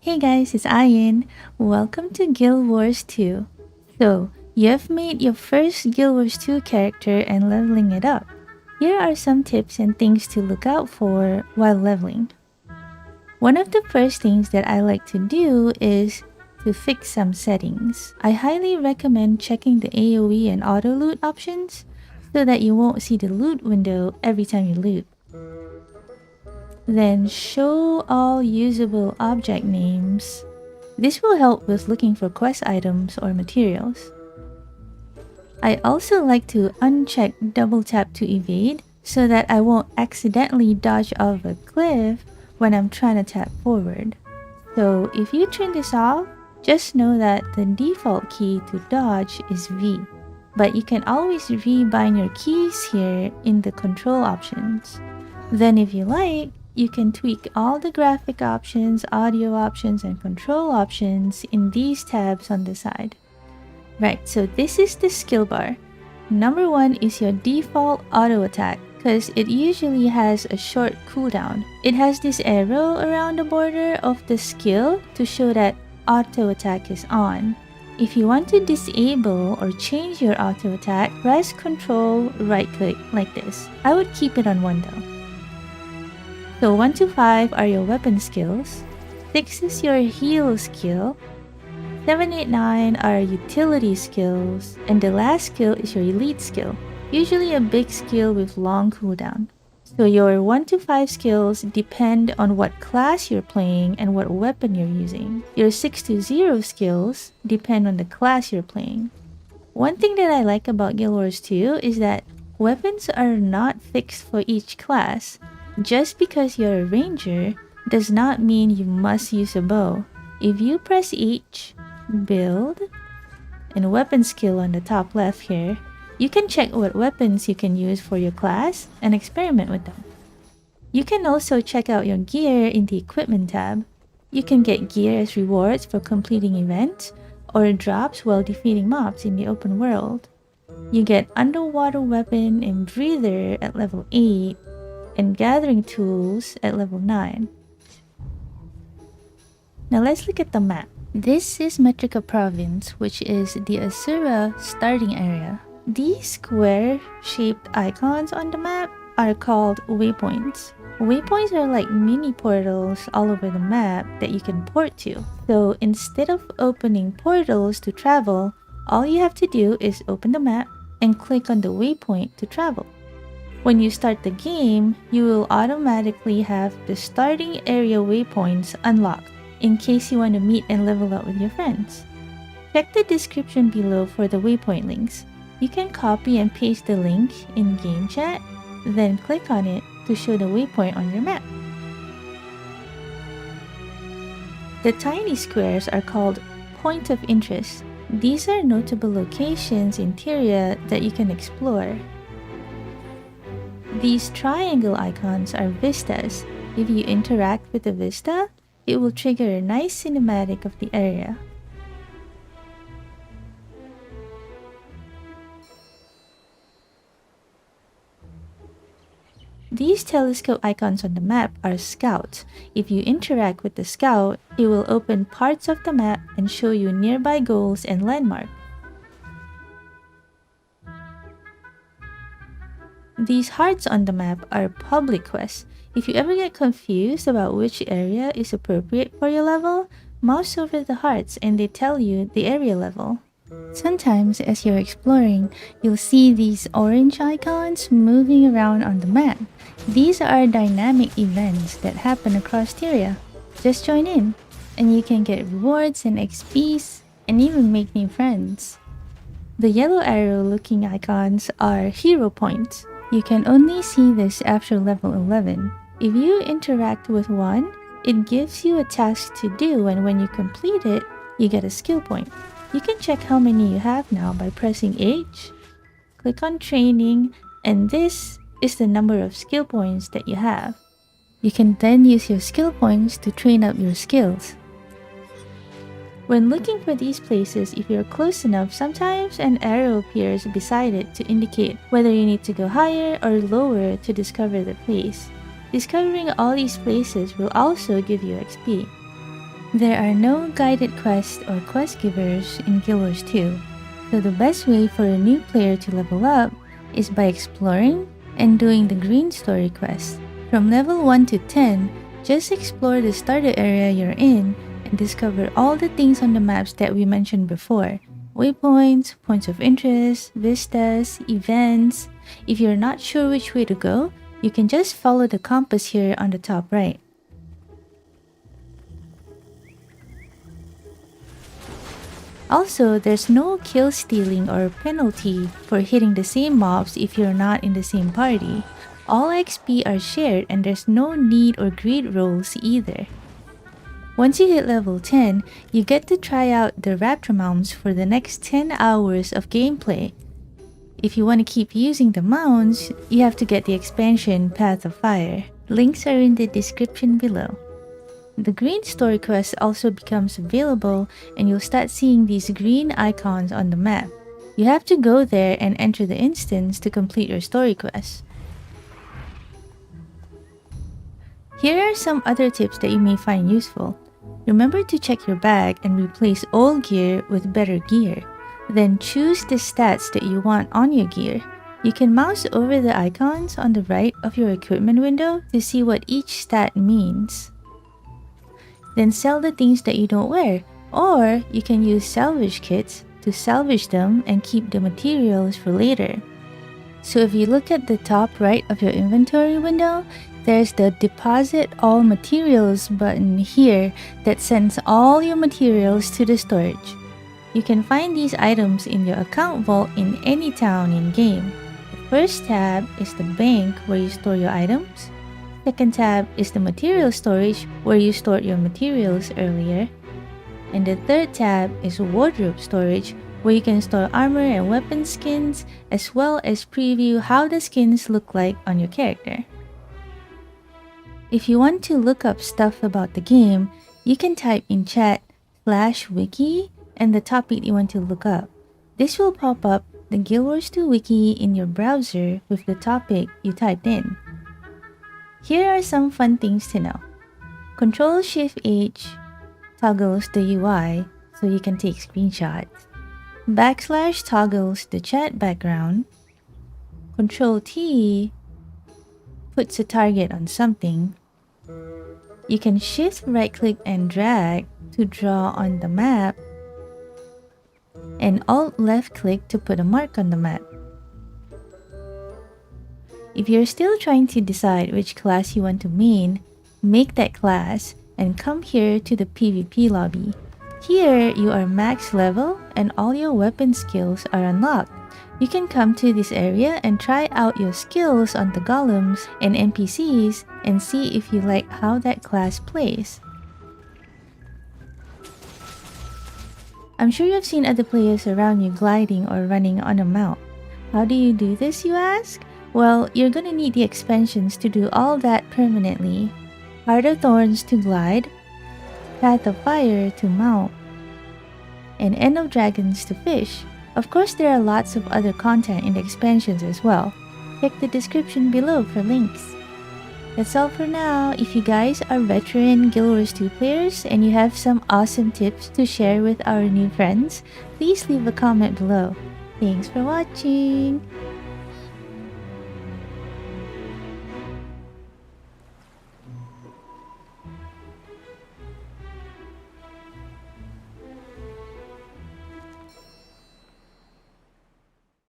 Hey guys, it's Ayin. Welcome to Guild Wars 2. So, you've made your first Guild Wars 2 character and leveling it up. Here are some tips and things to look out for while leveling. One of the first things that I like to do is to fix some settings. I highly recommend checking the AoE and auto loot options so that you won't see the loot window every time you loot. Then show all usable object names. This will help with looking for quest items or materials. I also like to uncheck double tap to evade so that I won't accidentally dodge off a cliff when I'm trying to tap forward. So if you turn this off, just know that the default key to dodge is V. But you can always rebind your keys here in the control options. Then if you like, you can tweak all the graphic options, audio options, and control options in these tabs on the side. Right, so this is the skill bar. Number 1 is your default auto attack because it usually has a short cooldown. It has this arrow around the border of the skill to show that auto attack is on. If you want to disable or change your auto attack, press Ctrl right click like this. I would keep it on 1 though. So 1 to 5 are your weapon skills, 6 is your heal skill, 7, 8, 9 are utility skills, and the last skill is your elite skill, usually a big skill with long cooldown. So your 1 to 5 skills depend on what class you're playing and what weapon you're using. Your 6 to 0 skills depend on the class you're playing. One thing that I like about Guild Wars 2 is that weapons are not fixed for each class. Just because you're a ranger does not mean you must use a bow. If you press H, build, and weapon skill on the top left here, you can check what weapons you can use for your class and experiment with them. You can also check out your gear in the equipment tab. You can get gear as rewards for completing events or drops while defeating mobs in the open world. You get underwater weapon and breather at level 8 and gathering tools at level 9. Now let's look at the map. This is Metrica province, which is the Asura starting area. These square-shaped icons on the map are called waypoints. Waypoints are like mini portals all over the map that you can port to. So instead of opening portals to travel, all you have to do is open the map and click on the waypoint to travel. When you start the game, you will automatically have the starting area waypoints unlocked in case you want to meet and level up with your friends. Check the description below for the waypoint links. You can copy and paste the link in game chat, then click on it to show the waypoint on your map. The tiny squares are called points of interest. These are notable locations in Tyria that you can explore. These triangle icons are vistas. If you interact with the vista, it will trigger a nice cinematic of the area. These telescope icons on the map are scouts. If you interact with the scout, it will open parts of the map and show you nearby goals and landmarks. These hearts on the map are public quests. If you ever get confused about which area is appropriate for your level, mouse over the hearts and they tell you the area level. Sometimes as you're exploring, you'll see these orange icons moving around on the map. These are dynamic events that happen across Tyria. Just join in, and you can get rewards and XPs, and even make new friends. The yellow arrow looking icons are hero points. You can only see this after level 11. If you interact with one, it gives you a task to do, and when you complete it, you get a skill point. You can check how many you have now by pressing H, click on training, and this is the number of skill points that you have. You can then use your skill points to train up your skills. When looking for these places, if you're close enough, sometimes an arrow appears beside it to indicate whether you need to go higher or lower to discover the place. Discovering all these places will also give you XP. There are no guided quests or quest givers in Guild Wars 2, so the best way for a new player to level up is by exploring and doing the green story quest. From level 1 to 10, just explore the starter area you're in and discover all the things on the maps that we mentioned before. Waypoints, points of interest, vistas, events. If you're not sure which way to go, you can just follow the compass here on the top right. Also, there's no kill stealing or penalty for hitting the same mobs if you're not in the same party. All XP are shared and there's no need or greed rolls either. Once you hit level 10, you get to try out the Raptor mounts for the next 10 hours of gameplay. If you want to keep using the mounts, you have to get the expansion Path of Fire. Links are in the description below. The green story quest also becomes available and you'll start seeing these green icons on the map. You have to go there and enter the instance to complete your story quest. Here are some other tips that you may find useful. Remember to check your bag and replace old gear with better gear. Then choose the stats that you want on your gear. You can mouse over the icons on the right of your equipment window to see what each stat means. Then sell the things that you don't wear, or you can use salvage kits to salvage them and keep the materials for later. So if you look at the top right of your inventory window, there's the Deposit All Materials button here that sends all your materials to the storage. You can find these items in your account vault in any town in-game. The first tab is the bank where you store your items. Second tab is the material storage where you stored your materials earlier. And the third tab is wardrobe storage where you can store armor and weapon skins as well as preview how the skins look like on your character. If you want to look up stuff about the game, you can type in chat /wiki and the topic you want to look up. This will pop up the Guild Wars 2 wiki in your browser with the topic you typed in. Here are some fun things to know. Ctrl-Shift-H toggles the UI so you can take screenshots. / toggles the chat background. Ctrl-T puts a target on something. You can shift right-click and drag to draw on the map. And Alt left-click to put a mark on the map. If you're still trying to decide which class you want to main, make that class and come here to the PvP lobby. Here, you are max level and all your weapon skills are unlocked. You can come to this area and try out your skills on the golems and NPCs and see if you like how that class plays. I'm sure you've seen other players around you gliding or running on a mount. How do you do this, you ask? Well, you're gonna need the expansions to do all that permanently. Heart of Thorns to glide, Path of Fire to mount, and End of Dragons to fish. Of course, there are lots of other content in the expansions as well. Check the description below for links. That's all for now. If you guys are veteran Guild Wars 2 players and you have some awesome tips to share with our new friends, please leave a comment below. Thanks for watching!